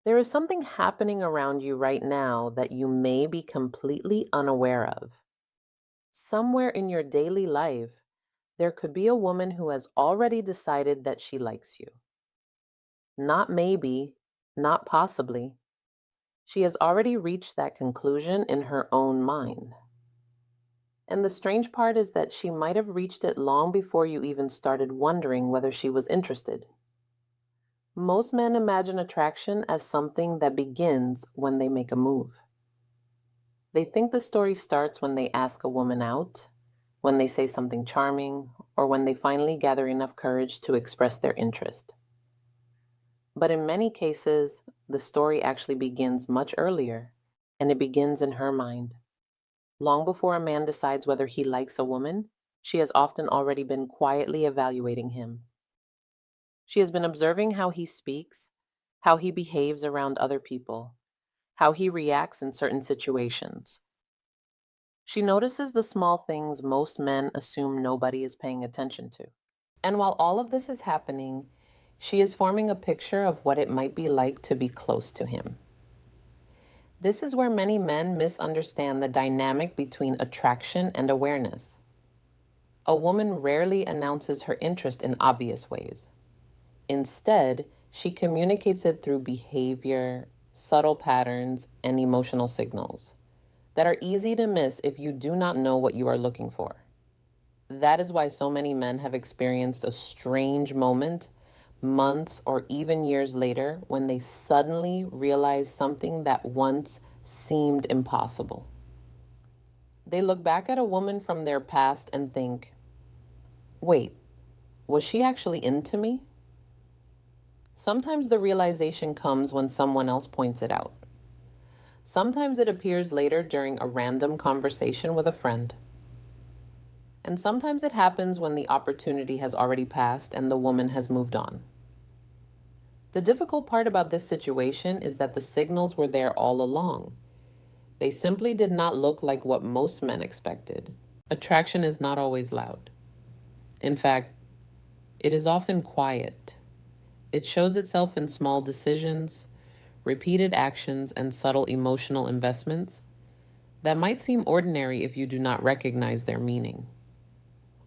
There is something happening around you right now that you may be completely unaware of. Somewhere in your daily life, there could be a woman who has already decided that she likes you. Not maybe, not possibly. She has already reached that conclusion in her own mind. And the strange part is that she might have reached it long before you even started wondering whether she was interested. Most men imagine attraction as something that begins when they make a move. They think the story starts when they ask a woman out, when they say something charming, or when they finally gather enough courage to express their interest. But in many cases, the story actually begins much earlier, and it begins in her mind. Long before a man decides whether he likes a woman, she has often already been quietly evaluating him. She has been observing how he speaks, how he behaves around other people, how he reacts in certain situations. She notices the small things most men assume nobody is paying attention to. And while all of this is happening, she is forming a picture of what it might be like to be close to him. This is where many men misunderstand the dynamic between attraction and awareness. A woman rarely announces her interest in obvious ways. Instead, she communicates it through behavior, subtle patterns, and emotional signals that are easy to miss if you do not know what you are looking for. That is why so many men have experienced a strange moment months or even years later when they suddenly realize something that once seemed impossible. They look back at a woman from their past and think, wait, was she actually into me? Sometimes the realization comes when someone else points it out. Sometimes it appears later during a random conversation with a friend. And sometimes it happens when the opportunity has already passed and the woman has moved on. The difficult part about this situation is that the signals were there all along. They simply did not look like what most men expected. Attraction is not always loud. In fact, it is often quiet. It shows itself in small decisions, repeated actions, and subtle emotional investments that might seem ordinary if you do not recognize their meaning.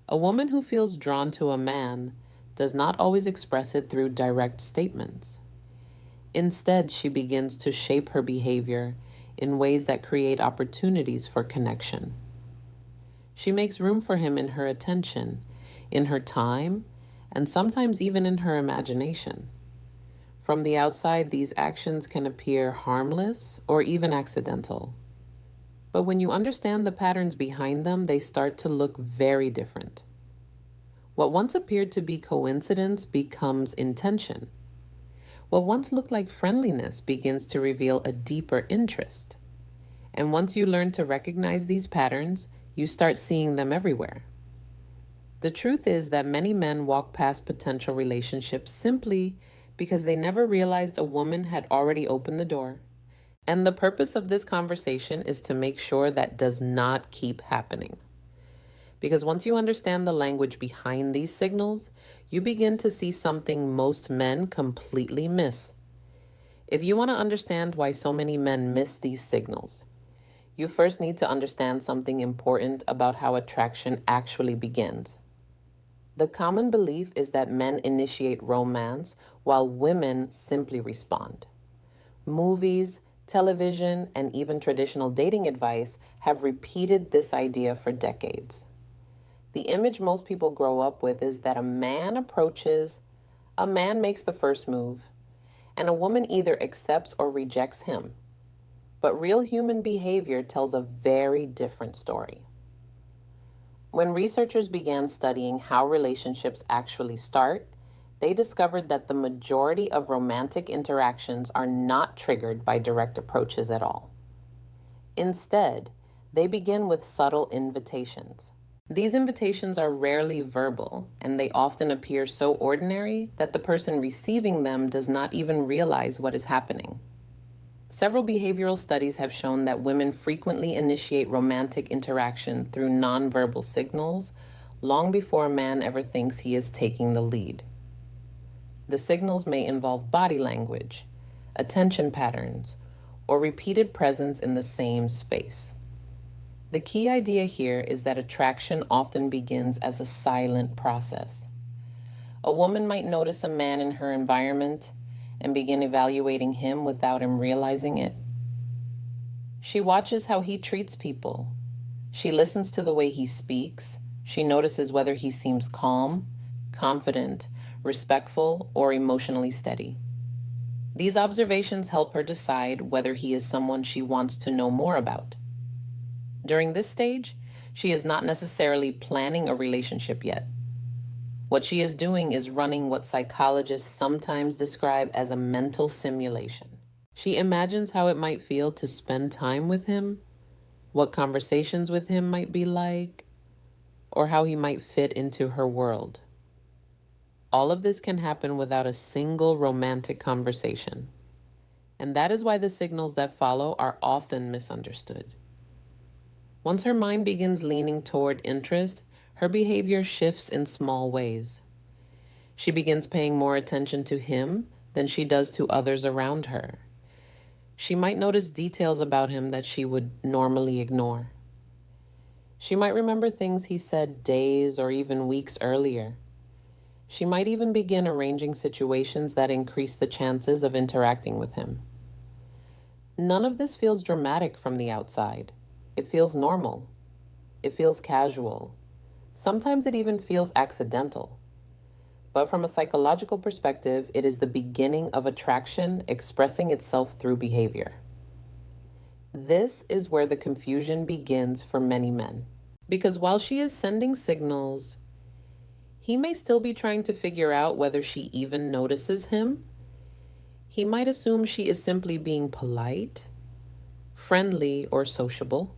A woman who feels drawn to a man does not always express it through direct statements. Instead, she begins to shape her behavior in ways that create opportunities for connection. She makes room for him in her attention, in her time, and sometimes even in her imagination. From the outside, these actions can appear harmless or even accidental. But when you understand the patterns behind them, they start to look very different. What once appeared to be coincidence becomes intention. What once looked like friendliness begins to reveal a deeper interest. And once you learn to recognize these patterns, you start seeing them everywhere. The truth is that many men walk past potential relationships simply because they never realized a woman had already opened the door. And the purpose of this conversation is to make sure that does not keep happening. Because once you understand the language behind these signals, you begin to see something most men completely miss. If you want to understand why so many men miss these signals, you first need to understand something important about how attraction actually begins. The common belief is that men initiate romance while women simply respond. Movies, television, and even traditional dating advice have repeated this idea for decades. The image most people grow up with is that a man approaches, a man makes the first move, and a woman either accepts or rejects him. But real human behavior tells a very different story. When researchers began studying how relationships actually start, they discovered that the majority of romantic interactions are not triggered by direct approaches at all. Instead, they begin with subtle invitations. These invitations are rarely verbal, and they often appear so ordinary that the person receiving them does not even realize what is happening. Several behavioral studies have shown that women frequently initiate romantic interaction through nonverbal signals long before a man ever thinks he is taking the lead. The signals may involve body language, attention patterns, or repeated presence in the same space. The key idea here is that attraction often begins as a silent process. A woman might notice a man in her environment and begin evaluating him without him realizing it. She watches how he treats people. She listens to the way he speaks. She notices whether he seems calm, confident, respectful, or emotionally steady. These observations help her decide whether he is someone she wants to know more about. During this stage, she is not necessarily planning a relationship yet. What she is doing is running what psychologists sometimes describe as a mental simulation. She imagines how it might feel to spend time with him, what conversations with him might be like, or how he might fit into her world. All of this can happen without a single romantic conversation. And that is why the signals that follow are often misunderstood. Once her mind begins leaning toward interest, her behavior shifts in small ways. She begins paying more attention to him than she does to others around her. She might notice details about him that she would normally ignore. She might remember things he said days or even weeks earlier. She might even begin arranging situations that increase the chances of interacting with him. None of this feels dramatic from the outside. It feels normal. It feels casual. Sometimes it even feels accidental. But from a psychological perspective, it is the beginning of attraction expressing itself through behavior. This is where the confusion begins for many men. Because while she is sending signals, he may still be trying to figure out whether she even notices him. He might assume she is simply being polite, friendly, or sociable.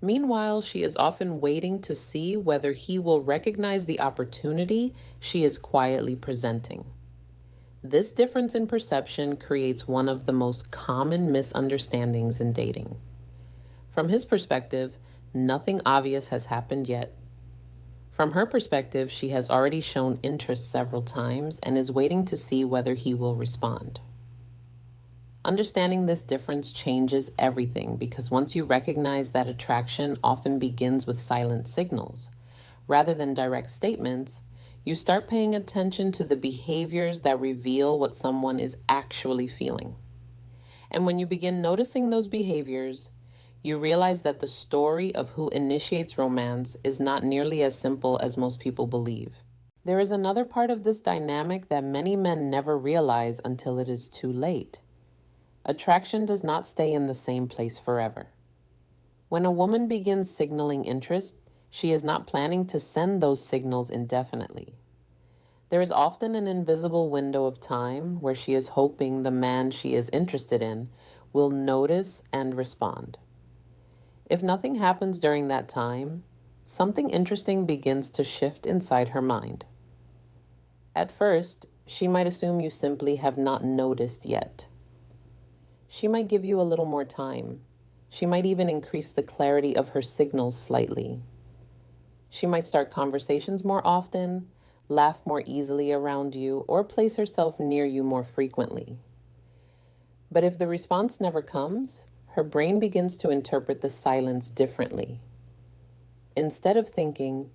Meanwhile, she is often waiting to see whether he will recognize the opportunity she is quietly presenting. This difference in perception creates one of the most common misunderstandings in dating. From his perspective, nothing obvious has happened yet. From her perspective, she has already shown interest several times and is waiting to see whether he will respond. Understanding this difference changes everything because once you recognize that attraction often begins with silent signals, rather than direct statements, you start paying attention to the behaviors that reveal what someone is actually feeling. And when you begin noticing those behaviors, you realize that the story of who initiates romance is not nearly as simple as most people believe. There is another part of this dynamic that many men never realize until it is too late. Attraction does not stay in the same place forever. When a woman begins signaling interest, she is not planning to send those signals indefinitely. There is often an invisible window of time where she is hoping the man she is interested in will notice and respond. If nothing happens during that time, something interesting begins to shift inside her mind. At first, she might assume you simply have not noticed yet. She might give you a little more time. She might even increase the clarity of her signals slightly. She might start conversations more often, laugh more easily around you, or place herself near you more frequently. But if the response never comes, her brain begins to interpret the silence differently. Instead of thinking,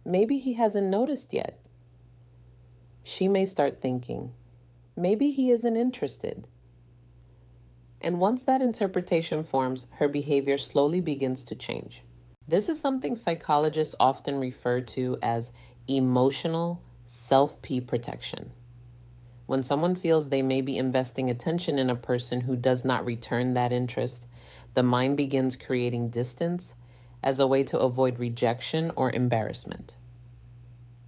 maybe he hasn't noticed yet, she may start thinking, maybe he isn't interested. And once that interpretation forms, her behavior slowly begins to change. This is something psychologists often refer to as emotional self-P protection. When someone feels they may be investing attention in a person who does not return that interest, the mind begins creating distance as a way to avoid rejection or embarrassment.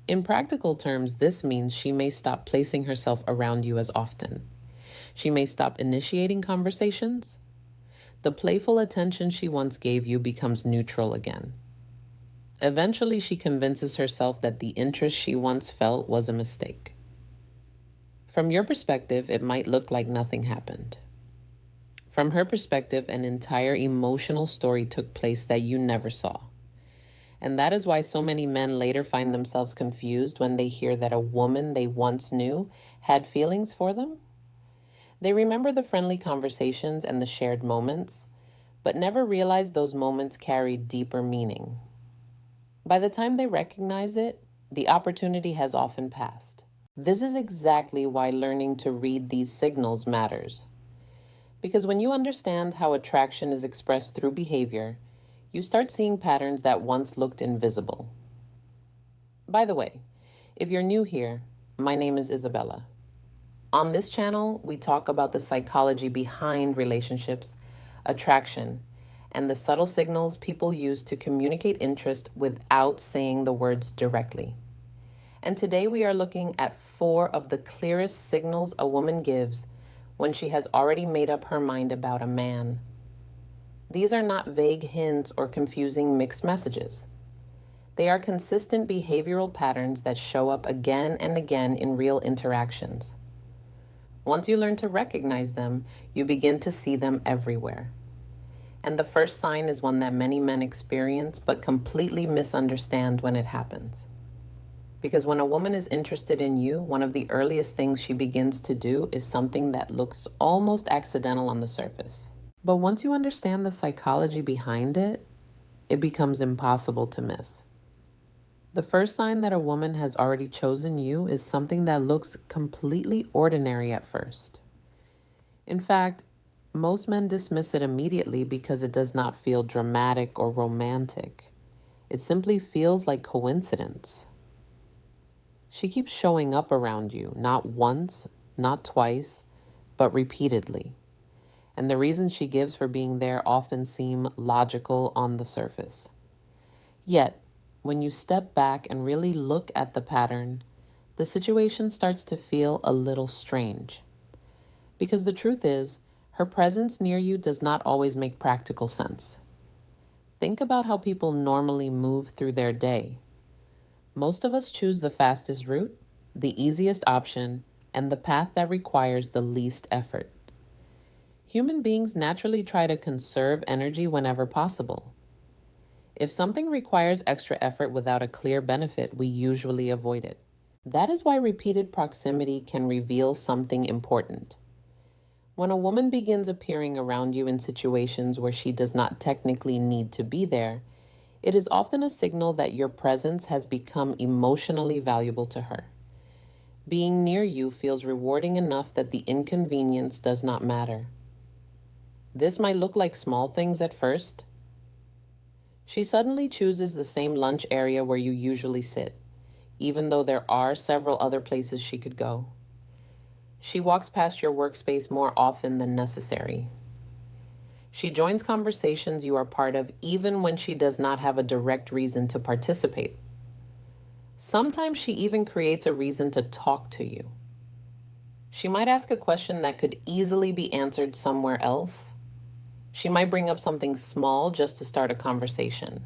In practical terms, this means she may stop placing herself around you as often. She may stop initiating conversations. The playful attention she once gave you becomes neutral again. Eventually, she convinces herself that the interest she once felt was a mistake. From your perspective, it might look like nothing happened. From her perspective, an entire emotional story took place that you never saw. And that is why so many men later find themselves confused when they hear that a woman they once knew had feelings for them. They remember the friendly conversations and the shared moments, but never realize those moments carry deeper meaning. By the time they recognize it, the opportunity has often passed. This is exactly why learning to read these signals matters. Because when you understand how attraction is expressed through behavior, you start seeing patterns that once looked invisible. By the way, if you're new here, my name is Isabella. On this channel, we talk about the psychology behind relationships, attraction, and the subtle signals people use to communicate interest without saying the words directly. And today we are looking at 4 of the clearest signals a woman gives when she has already made up her mind about a man. These are not vague hints or confusing mixed messages. They are consistent behavioral patterns that show up again and again in real interactions. Once you learn to recognize them, you begin to see them everywhere. And the first sign is one that many men experience but completely misunderstand when it happens. Because when a woman is interested in you, one of the earliest things she begins to do is something that looks almost accidental on the surface. But once you understand the psychology behind it, it becomes impossible to miss. The first sign that a woman has already chosen you is something that looks completely ordinary at first. In fact, most men dismiss it immediately because it does not feel dramatic or romantic. It simply feels like coincidence. She keeps showing up around you, not once, not twice, but repeatedly. And the reasons she gives for being there often seem logical on the surface. Yet, when you step back and really look at the pattern, the situation starts to feel a little strange. Because the truth is, her presence near you does not always make practical sense. Think about how people normally move through their day. Most of us choose the fastest route, the easiest option, and the path that requires the least effort. Human beings naturally try to conserve energy whenever possible. If something requires extra effort without a clear benefit, we usually avoid it. That is why repeated proximity can reveal something important. When a woman begins appearing around you in situations where she does not technically need to be there, it is often a signal that your presence has become emotionally valuable to her. Being near you feels rewarding enough that the inconvenience does not matter. This might look like small things at first. She suddenly chooses the same lunch area where you usually sit, even though there are several other places she could go. She walks past your workspace more often than necessary. She joins conversations you are part of even when she does not have a direct reason to participate. Sometimes she even creates a reason to talk to you. She might ask a question that could easily be answered somewhere else. She might bring up something small just to start a conversation.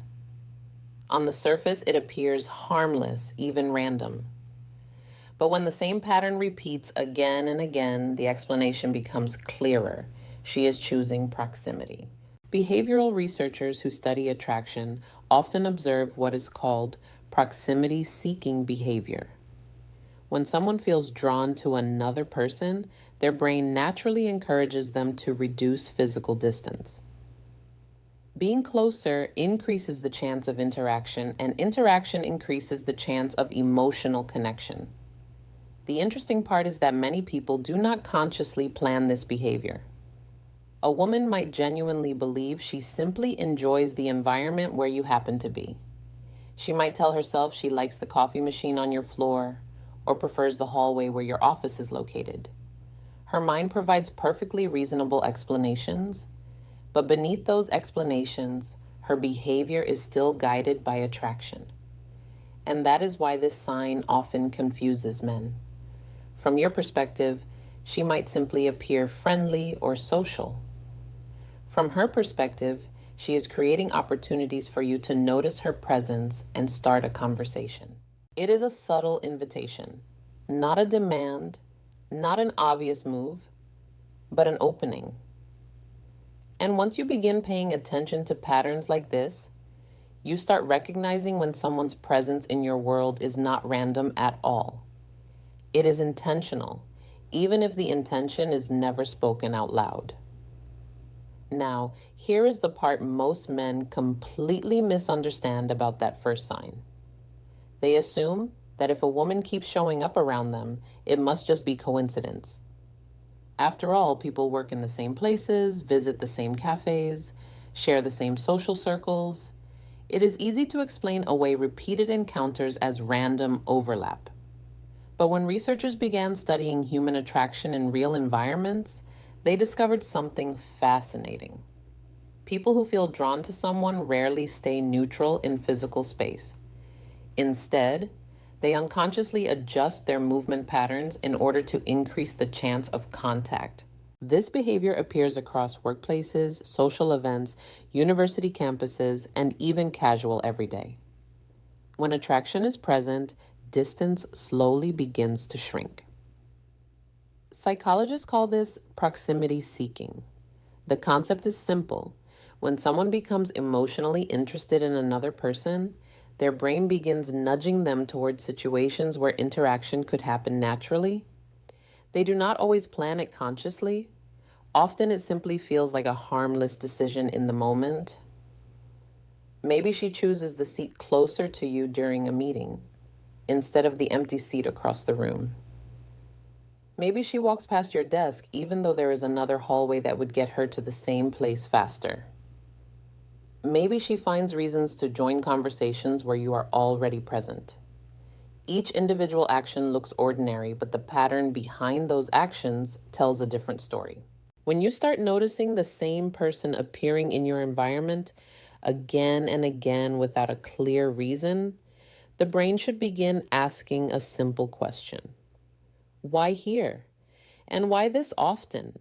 On the surface, it appears harmless, even random. But when the same pattern repeats again and again, the explanation becomes clearer. She is choosing proximity. Behavioral researchers who study attraction often observe what is called proximity-seeking behavior. When someone feels drawn to another person, their brain naturally encourages them to reduce physical distance. Being closer increases the chance of interaction, and interaction increases the chance of emotional connection. The interesting part is that many people do not consciously plan this behavior. A woman might genuinely believe she simply enjoys the environment where you happen to be. She might tell herself she likes the coffee machine on your floor or prefers the hallway where your office is located. Her mind provides perfectly reasonable explanations, but beneath those explanations, her behavior is still guided by attraction. And that is why this sign often confuses men. From your perspective, she might simply appear friendly or social. From her perspective, she is creating opportunities for you to notice her presence and start a conversation. It is a subtle invitation, not a demand, not an obvious move, but an opening. And once you begin paying attention to patterns like this, you start recognizing when someone's presence in your world is not random at all. It is intentional, even if the intention is never spoken out loud. Now, here is the part most men completely misunderstand about that first sign. They assume that if a woman keeps showing up around them, it must just be coincidence. After all, people work in the same places, visit the same cafes, share the same social circles. It is easy to explain away repeated encounters as random overlap. But when researchers began studying human attraction in real environments, they discovered something fascinating. People who feel drawn to someone rarely stay neutral in physical space. Instead, they unconsciously adjust their movement patterns in order to increase the chance of contact. This behavior appears across workplaces, social events, university campuses, and even casual everyday. When attraction is present, distance slowly begins to shrink. Psychologists call this proximity seeking. The concept is simple. When someone becomes emotionally interested in another person, their brain begins nudging them towards situations where interaction could happen naturally. They do not always plan it consciously. Often it simply feels like a harmless decision in the moment. Maybe she chooses the seat closer to you during a meeting, instead of the empty seat across the room. Maybe she walks past your desk even though there is another hallway that would get her to the same place faster. Maybe she finds reasons to join conversations where you are already present. Each individual action looks ordinary, but the pattern behind those actions tells a different story. When you start noticing the same person appearing in your environment again and again without a clear reason, the brain should begin asking a simple question. Why here? And why this often?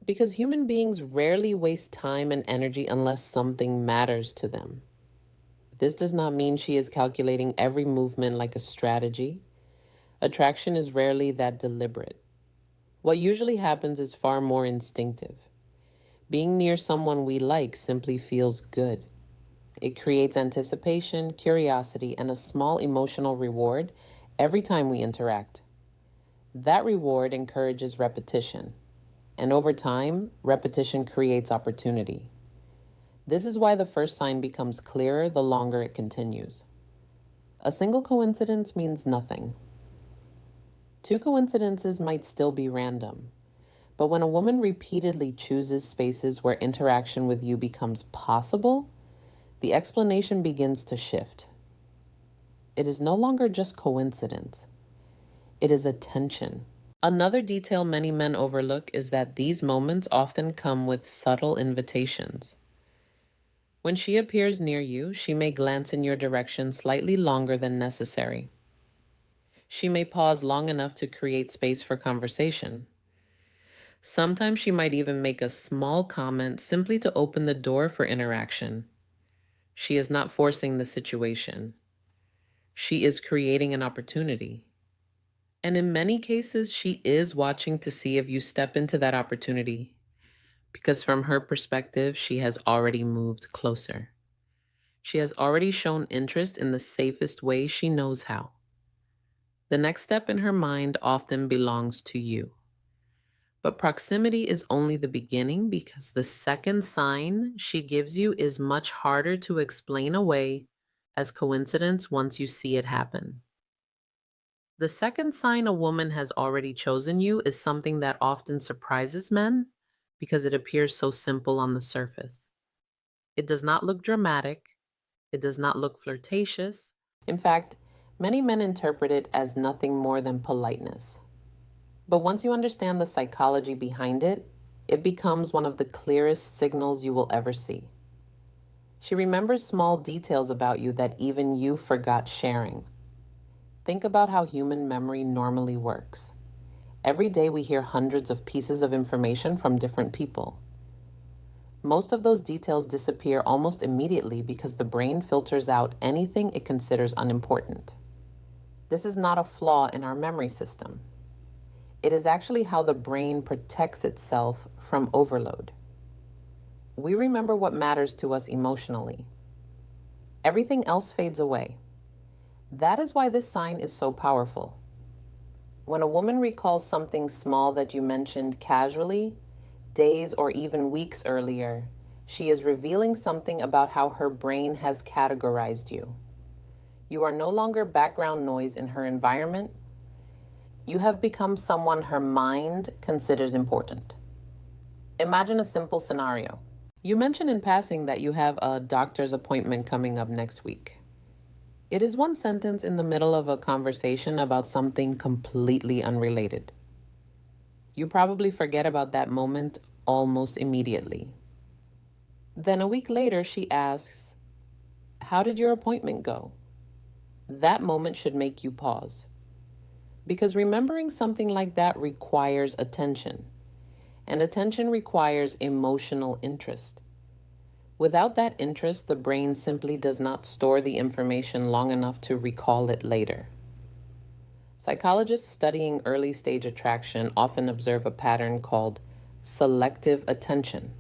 Because human beings rarely waste time and energy unless something matters to them. This does not mean she is calculating every movement like a strategy. Attraction is rarely that deliberate. What usually happens is far more instinctive. Being near someone we like simply feels good. It creates anticipation, curiosity, and a small emotional reward every time we interact. That reward encourages repetition, and over time, repetition creates opportunity. This is why the first sign becomes clearer the longer it continues. A single coincidence means nothing. Two coincidences might still be random, but when a woman repeatedly chooses spaces where interaction with you becomes possible, the explanation begins to shift. It is no longer just coincidence. It is attention. Another detail many men overlook is that these moments often come with subtle invitations. When she appears near you, she may glance in your direction slightly longer than necessary. She may pause long enough to create space for conversation. Sometimes she might even make a small comment simply to open the door for interaction. She is not forcing the situation. She is creating an opportunity. And in many cases, she is watching to see if you step into that opportunity, because from her perspective, she has already moved closer. She has already shown interest in the safest way she knows how. The next step in her mind often belongs to you. But proximity is only the beginning, because the second sign she gives you is much harder to explain away as coincidence once you see it happen. The second sign a woman has already chosen you is something that often surprises men because it appears so simple on the surface. It does not look dramatic. It does not look flirtatious. In fact, many men interpret it as nothing more than politeness. But once you understand the psychology behind it, it becomes one of the clearest signals you will ever see. She remembers small details about you that even you forgot sharing. Think about how human memory normally works. Every day we hear hundreds of pieces of information from different people. Most of those details disappear almost immediately because the brain filters out anything it considers unimportant. This is not a flaw in our memory system. It is actually how the brain protects itself from overload. We remember what matters to us emotionally. Everything else fades away. That is why this sign is so powerful. When a woman recalls something small that you mentioned casually, days or even weeks earlier, she is revealing something about how her brain has categorized you. You are no longer background noise in her environment. You have become someone her mind considers important. Imagine a simple scenario. You mention in passing that you have a doctor's appointment coming up next week. It is one sentence in the middle of a conversation about something completely unrelated. You probably forget about that moment almost immediately. Then a week later, she asks, "How did your appointment go?" That moment should make you pause. Because remembering something like that requires attention, and attention requires emotional interest. Without that interest, the brain simply does not store the information long enough to recall it later. Psychologists studying early stage attraction often observe a pattern called selective attention.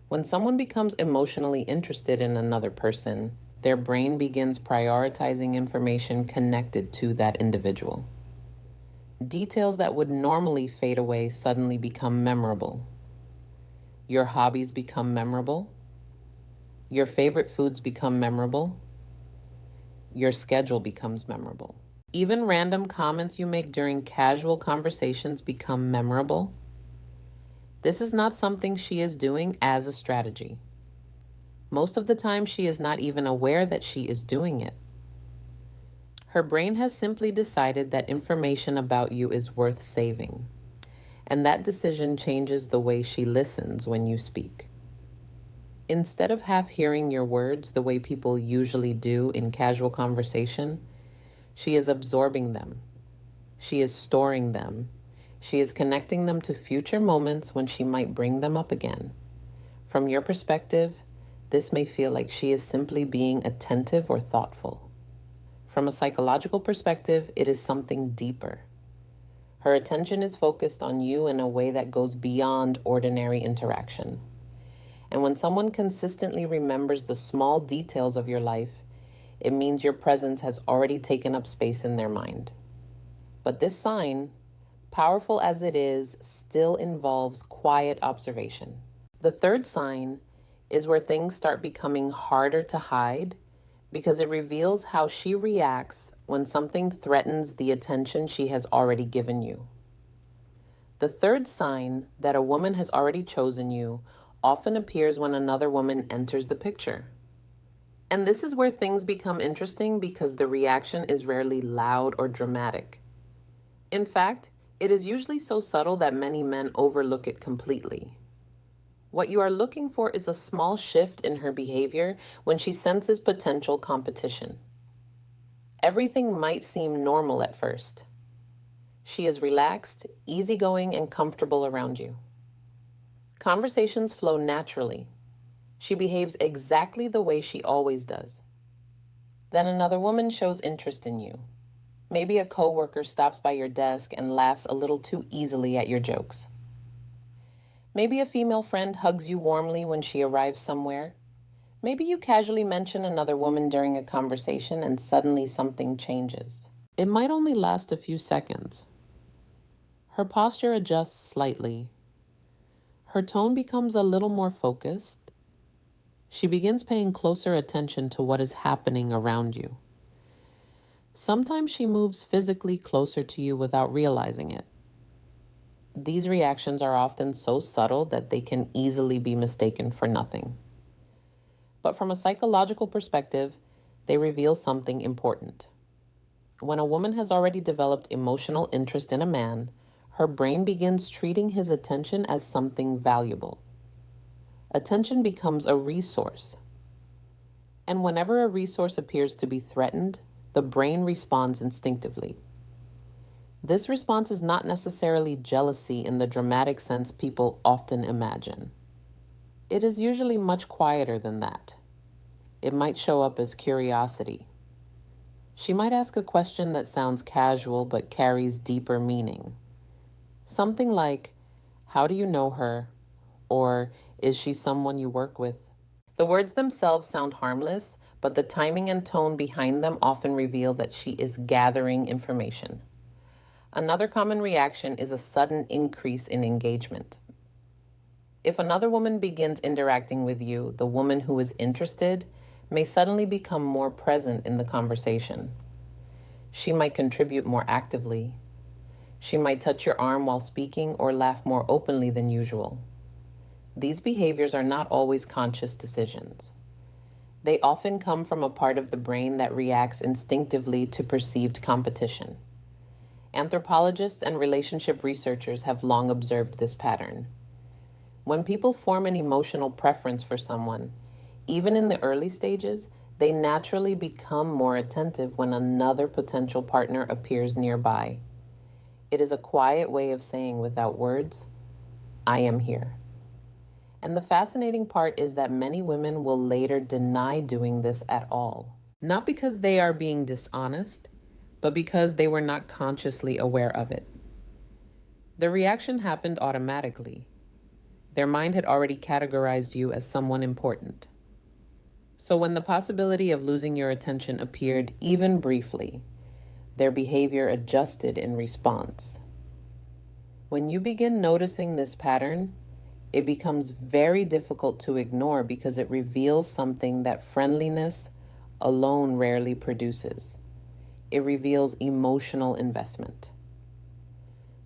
When someone becomes emotionally interested in another person, their brain begins prioritizing information connected to that individual. Details that would normally fade away suddenly become memorable. Your hobbies become memorable. Your favorite foods become memorable. Your schedule becomes memorable. Even random comments you make during casual conversations become memorable. This is not something she is doing as a strategy. Most of the time, she is not even aware that she is doing it. Her brain has simply decided that information about you is worth saving, and that decision changes the way she listens when you speak. Instead of half hearing your words the way people usually do in casual conversation, she is absorbing them. She is storing them. She is connecting them to future moments when she might bring them up again. From your perspective, this may feel like she is simply being attentive or thoughtful. From a psychological perspective, it is something deeper. Her attention is focused on you in a way that goes beyond ordinary interaction. And when someone consistently remembers the small details of your life, it means your presence has already taken up space in their mind. But this sign, powerful as it is, still involves quiet observation. The third sign is where things start becoming harder to hide because it reveals how she reacts when something threatens the attention she has already given you. The third sign that a woman has already chosen you often appears when another woman enters the picture. And this is where things become interesting because the reaction is rarely loud or dramatic. In fact, it is usually so subtle that many men overlook it completely. What you are looking for is a small shift in her behavior when she senses potential competition. Everything might seem normal at first. She is relaxed, easygoing, and comfortable around you. Conversations flow naturally. She behaves exactly the way she always does. Then another woman shows interest in you. Maybe a coworker stops by your desk and laughs a little too easily at your jokes. Maybe a female friend hugs you warmly when she arrives somewhere. Maybe you casually mention another woman during a conversation and suddenly something changes. It might only last a few seconds. Her posture adjusts slightly. Her tone becomes a little more focused. She begins paying closer attention to what is happening around you. Sometimes she moves physically closer to you without realizing it. These reactions are often so subtle that they can easily be mistaken for nothing. But from a psychological perspective, they reveal something important. When a woman has already developed emotional interest in a man, her brain begins treating his attention as something valuable. Attention becomes a resource. And whenever a resource appears to be threatened, the brain responds instinctively. This response is not necessarily jealousy in the dramatic sense people often imagine. It is usually much quieter than that. It might show up as curiosity. She might ask a question that sounds casual but carries deeper meaning. Something like, "How do you know her?" Or, "Is she someone you work with?" The words themselves sound harmless, but the timing and tone behind them often reveal that she is gathering information. Another common reaction is a sudden increase in engagement. If another woman begins interacting with you, the woman who is interested may suddenly become more present in the conversation. She might contribute more actively. She might touch your arm while speaking or laugh more openly than usual. These behaviors are not always conscious decisions. They often come from a part of the brain that reacts instinctively to perceived competition. Anthropologists and relationship researchers have long observed this pattern. When people form an emotional preference for someone, even in the early stages, they naturally become more attentive when another potential partner appears nearby. It is a quiet way of saying without words, I am here. And the fascinating part is that many women will later deny doing this at all. Not because they are being dishonest, but because they were not consciously aware of it. The reaction happened automatically. Their mind had already categorized you as someone important. So when the possibility of losing your attention appeared even briefly, their behavior adjusted in response. When you begin noticing this pattern, it becomes very difficult to ignore because it reveals something that friendliness alone rarely produces. It reveals emotional investment.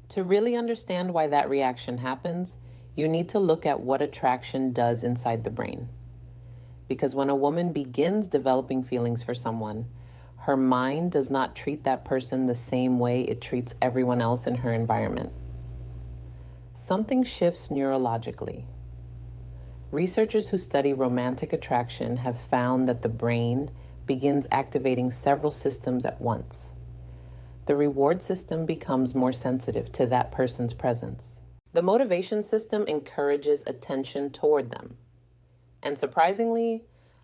To really understand why that reaction happens, you need to look at what attraction does inside the brain. Because when a woman begins developing feelings for someone, her mind does not treat that person the same way it treats everyone else in her environment. Something shifts neurologically. Researchers who study romantic attraction have found that the brain begins activating several systems at once. The reward system becomes more sensitive to that person's presence. The motivation system encourages attention toward them. And surprisingly,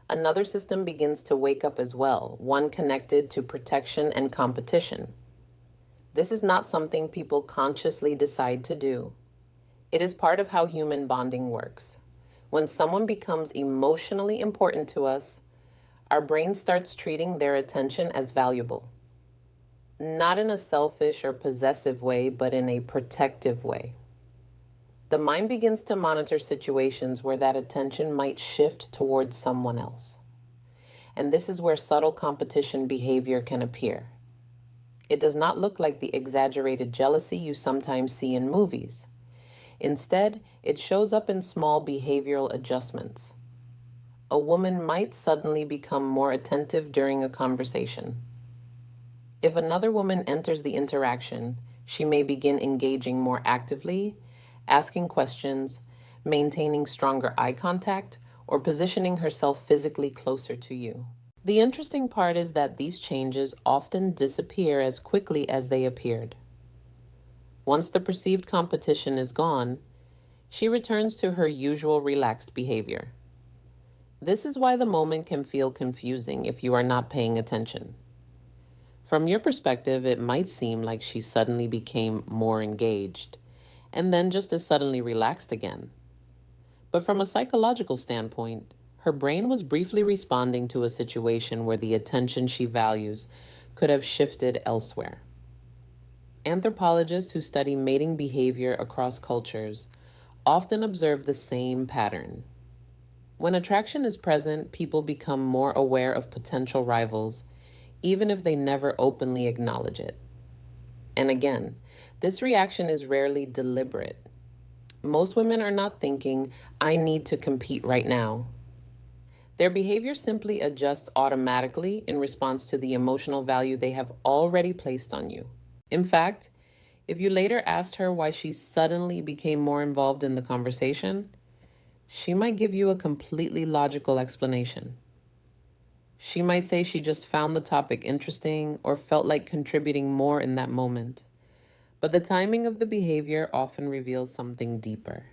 another system begins to wake up as well, one connected to protection and competition. This is not something people consciously decide to do. It is part of how human bonding works. When someone becomes emotionally important to us, our brain starts treating their attention as valuable. Not in a selfish or possessive way, but in a protective way. The mind begins to monitor situations where that attention might shift towards someone else. And this is where subtle competition behavior can appear. It does not look like the exaggerated jealousy you sometimes see in movies. Instead, it shows up in small behavioral adjustments. A woman might suddenly become more attentive during a conversation. If another woman enters the interaction, she may begin engaging more actively, asking questions, maintaining stronger eye contact, or positioning herself physically closer to you. The interesting part is that these changes often disappear as quickly as they appeared. Once the perceived competition is gone, she returns to her usual relaxed behavior. This is why the moment can feel confusing if you are not paying attention. From your perspective, it might seem like she suddenly became more engaged, and then just as suddenly relaxed again. But from a psychological standpoint, her brain was briefly responding to a situation where the attention she values could have shifted elsewhere. Anthropologists who study mating behavior across cultures often observe the same pattern. When attraction is present, people become more aware of potential rivals, even if they never openly acknowledge it. And again, this reaction is rarely deliberate. Most women are not thinking, I need to compete right now. Their behavior simply adjusts automatically in response to the emotional value they have already placed on you. In fact, if you later asked her why she suddenly became more involved in the conversation, she might give you a completely logical explanation. She might say she just found the topic interesting or felt like contributing more in that moment. But the timing of the behavior often reveals something deeper.